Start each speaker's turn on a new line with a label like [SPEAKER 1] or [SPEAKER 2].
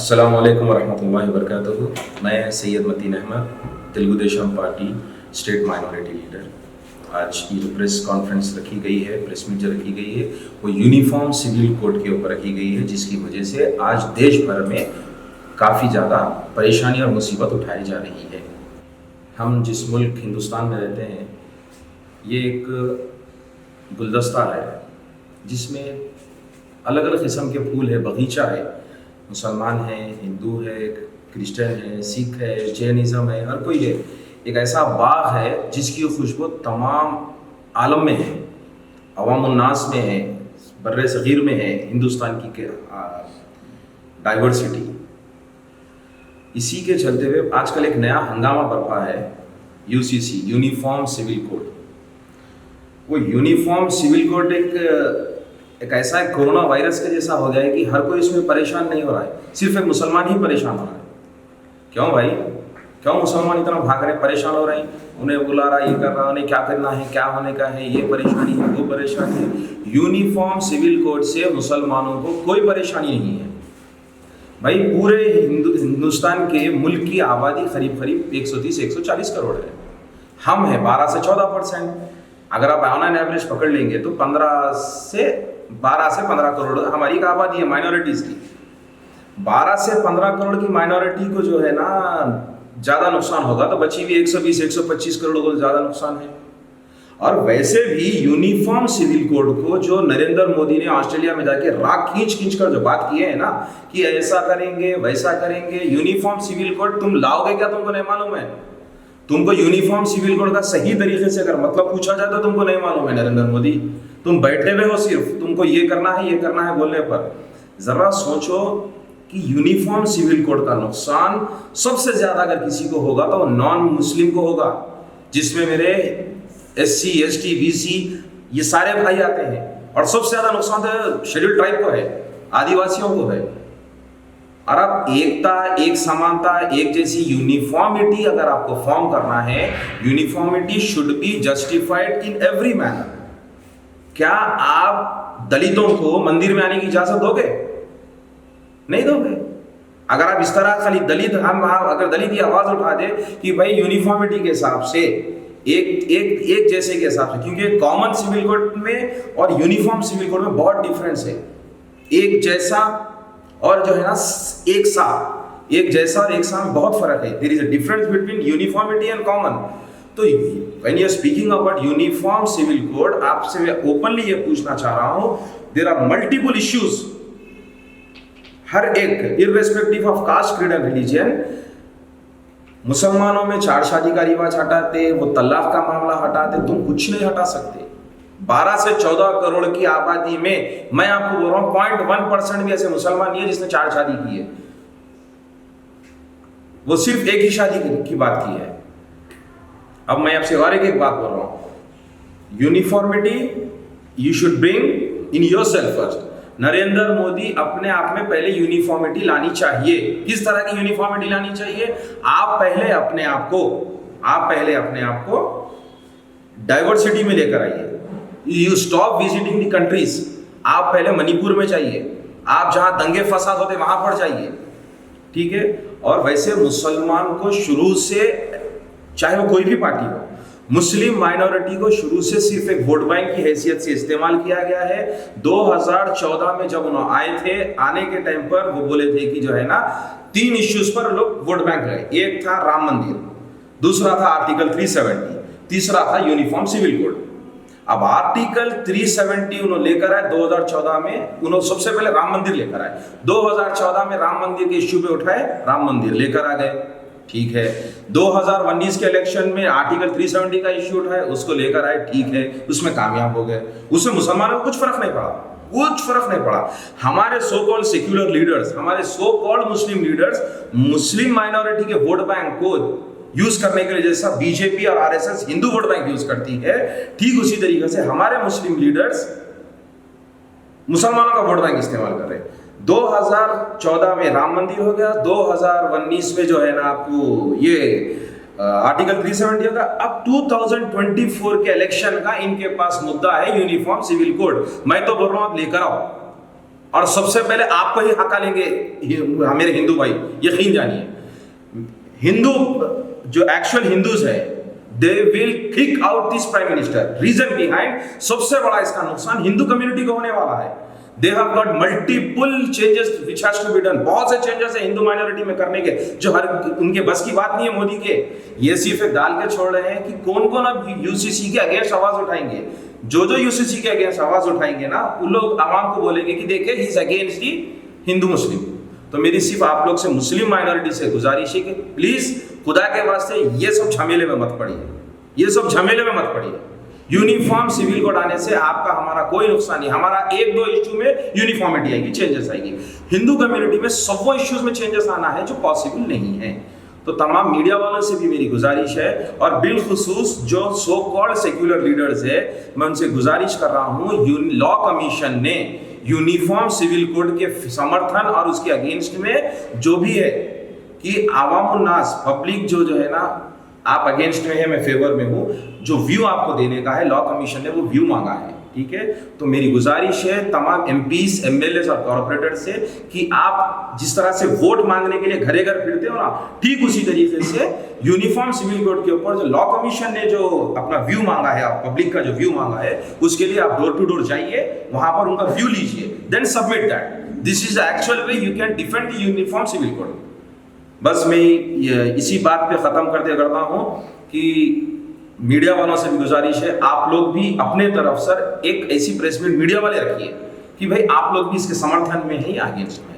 [SPEAKER 1] अस्सलामु अलैकुम वरहमतुल्लाहि वबरकातुहू। मैं Syed Matin Ahmed, Telugu Desam party state minority leader. आज ये जो प्रेस कॉन्फ्रेंस रखी गई है, प्रेस मीट जो रखी गई है, वो यूनिफॉर्म सिविल कोड के ऊपर रखी गई है, जिसकी वजह से आज देश भर में काफ़ी ज़्यादा परेशानी और मुसीबत उठाई जा रही है। हम जिस मुल्क हिंदुस्तान में रहते हैं, ये एक गुलदस्ता है जिसमें अलग अलग किस्म के फूल है, बगीचा है। मुसलमान है, हिंदू है, क्रिश्चियन है, सिख है, जैनिज़्म है, हर कोई है। एक ऐसा बाग है जिसकी खुशबू तमाम आलम में है, अवामुन्नास में है, बर्रे सगीर में है, हिंदुस्तान की डाइवर्सिटी। इसी के चलते हुए आजकल एक नया हंगामा बरपा है, यूसीसी यूनिफॉर्म सिविल कोड। वो यूनिफॉर्म सिविल कोड एक ऐसा है कोरोना वायरस के जैसा हो गया है कि हर कोई इसमें परेशान नहीं हो रहा है, सिर्फ एक मुसलमान ही परेशान हो रहा है। क्यों भाई, क्यों मुसलमान इतना भाग रहे, परेशान हो रहे हैं? उन्हें बुला रहा, ये कर रहा, उन्हें क्या करना है, क्या होने का है, ये परेशानी है, वो परेशानी है। यूनिफॉर्म सिविल कोड से मुसलमानों को कोई परेशानी नहीं है भाई। पूरे हिंदुस्तान के मुल्क की आबादी करीब 130-140 करोड़ है। हम है 12 से 14%। अगर आप ऑन एवरेज पकड़ लेंगे तो 12 से 15 करोड़ हमारी आबादी है माइनॉरिटीज़ की। 12 से 15 करोड़ की माइनॉरिटी को जो है ना ज़्यादा नुकसान होगा, तो बची भी 120-125 करोड़ को ज़्यादा नुकसान है। और वैसे भी यूनिफॉर्म सिविल कोड को जो नरेंद्र मोदी ने ऑस्ट्रेलिया में जाके राग खींच कर जो बात की है ना कि ऐसा करेंगे वैसा करेंगे, यूनिफॉर्म सिविल कोड तुम लाओगे क्या, तुमको नहीं मालूम है? तुमको यूनिफॉर्म सिविल कोड का सही तरीके से अगर मतलब पूछा जाए तो तुमको नहीं मालूम है नरेंद्र मोदी। तुम बैठे हुए हो, सिर्फ तुमको ये करना है ये करना है बोलने पर। जरा सोचो कि यूनिफॉर्म सिविल कोड का नुकसान सबसे ज्यादा अगर किसी को होगा तो नॉन मुस्लिम को होगा, जिसमें मेरे SC ST BC ये सारे भाई आते हैं। और सबसे ज्यादा नुकसान तो शेड्यूल ट्राइब को है, आदिवासियों को है। और अब एकता, एक समानता, एक जैसी यूनिफॉर्मिटी अगर आपको फॉर्म करना है, uniformity should be justified in every manner. क्या आप दलितों को मंदिर में आने की इजाजत दोगे? नहीं दोगे। अगर आप इस तरह खाली अगर दलित ये आवाज उठा दे कि भाई यूनिफॉर्मिटी के हिसाब से एक जैसे के हिसाब से, क्योंकि कॉमन सिविल कोड में और यूनिफॉर्म सिविल कोड में बहुत डिफरेंस है। एक जैसा और जो है ना एक जैसा और एक सा में बहुत फर्क है। There is a difference between uniformity and common. तो when you are speaking about uniform civil code, आपसे मैं ओपनली ये पूछना चाह रहा हूं, देयर आर मल्टीपल इश्यूज। हर एक irrespective of caste, creed and religion, मुसलमानों में 4 शादी का रिवाज हटाते, वो तलाक का मामला हटाते, तुम कुछ नहीं हटा सकते। 12 से 14 करोड़ की आबादी में मैं आपको बोल रहा हूं 0.1% भी ऐसे मुसलमान नहीं है जिसने 4 शादी की है। वो सिर्फ एक ही शादी की बात की है। अब मैं आपसे और एक बात बोल रहा हूं, uniformity you should bring in yourself first. Narendra Modi अपने आप में पहले यूनिफॉर्मिटी लानी चाहिए। किस तरह की यूनिफॉर्मिटी लानी चाहिए? आप पहले अपने आप को डाइवर्सिटी में लेकर आइए। You stop visiting the countries. आप पहले मणिपुर में जाइए, आप जहां दंगे फसाद होते वहां पर जाइए, ठीक है? और वैसे मुसलमान को शुरू से, चाहे वो कोई भी पार्टी हो, मुस्लिम माइनॉरिटी को शुरू से सिर्फ एक वोट बैंक की हैसियत से इस्तेमाल किया गया है। 2014 में जब उन्होंने आए थे, आने के टाइम पर वो बोले थे कि जो है ना 3 इश्यूज पर लोग वोट बैंक गए। एक था राम मंदिर, दूसरा था आर्टिकल 370, तीसरा था यूनिफॉर्म सिविल कोड। अब आर्टिकल 370 उन्होंने लेकर आए 2014 में। उन्होंने सबसे पहले राम मंदिर लेकर आए। 2014 में राम मंदिर के इश्यू पे उठाए, राम मंदिर लेकर आ गए, ठीक है। 2019 के इलेक्शन में आर्टिकल 370 का इश्यू उठाए, उसको लेकर आए, ठीक है, उसमें कामयाब हो गए। उससे मुसलमानों को कुछ फर्क नहीं पड़ा। हमारे सो कॉल्ड सेक्युलर लीडर्स, हमारे सो कॉल्ड मुस्लिम लीडर्स मुस्लिम माइनॉरिटी के वोट बैंक को यूज करने के लिए, जैसा बीजेपी और RSS Hindu vote bank use करती है, ठीक उसी तरीके से हमारे मुस्लिम लीडर्स मुसलमानों का वोट बैंक इस्तेमाल कर रहे हैं। 2014 में राम मंदिर हो गया, 2019 में जो है ना आपको ये आर्टिकल 370 का। अब 2024 के इलेक्शन का इनके पास मुद्दा है यूनिफॉर्म सिविल कोड। मैं तो बोल रहा हूं आप लेकर आओ, और सबसे पहले आपको ही हका लेंगे मेरे हिंदू भाई, यकीन जानिए। हिंदू जो एक्चुअल हिंदूज है, they will kick out this prime minister. Reason behind, सबसे बड़ा इसका नुकसान हिंदू कम्युनिटी को होने वाला है। They have got multiple changes which has to be done. बहुत से चेंजेस है हिंदू माइनॉरिटी में करने के, जो हर उनके बस की बात नहीं है मोदी के। ये सिर्फ एक डाल के छोड़ रहे हैं कि कौन कौन अब यूसीसी के अगेंस्ट आवाज उठाएंगे। जो जो यूसीसी के अगेंस्ट आवाज उठाएंगे ना, उन लोग आवाम को बोलेंगे कि देखिए he is against the Hindu Muslim. तो मेरी सिर्फ आप लोग से, मुस्लिम माइनॉरिटी से गुजारिश है कि प्लीज खुदा के वास्ते ये सब झमेले में मत पड़िए, ये सब झमेले में मत पड़िए। यूनिफॉर्म सिविल कोड आने से आपका हमारा कोई नुकसान नहीं। हमारा एक दो इश्यू में यूनिफॉर्मिटी आएगी, चेंजेस आएगी। हिंदू कम्युनिटी में सब इश्यूज में चेंजेस आना है जो पॉसिबल नहीं है। तो तमाम मीडिया वालों से भी मेरी गुजारिश है, और बिलखुसूस जो सो कॉल्ड सेक्युलर लीडर्स है, मैं उनसे गुजारिश कर रहा हूँ, लॉ कमीशन ने यूनिफॉर्म सिविल कोड के समर्थन और उसके अगेंस्ट में जो भी है कि आवाम उन्नास पब्लिक जो है ना, आप अगेंस्ट में है, मैं फेवर में हूँ। जो व्यू आपको देने का है, लॉ कमीशन ने वो व्यू मांगा है, ठीक है। तो मेरी गुजारिश है तमाम एमपीज, एमएलए और कॉर्पोरेटर से कि आप जिस तरह से वोट मांगने के लिए घरे घर फिरते हो ना, ठीक उसी तरीके से यूनिफॉर्म सिविल कोड के ऊपर जो लॉ कमीशन ने जो अपना व्यू मांगा है, पब्लिक का जो व्यू मांगा है, उसके लिए आप डोर टू डोर जाइए, वहां पर उनका व्यू लीजिए, then submit that. This is the actual way you can defend the uniform civil code. बस मैं इसी बात पे खत्म करता हूं कि मीडिया वालों से भी गुजारिश है, आप लोग भी अपने तरफ से एक ऐसी प्रेस मीट मीडिया वाले रखिए कि भाई आप लोग भी इसके समर्थन में हैं या अगेंस्ट में।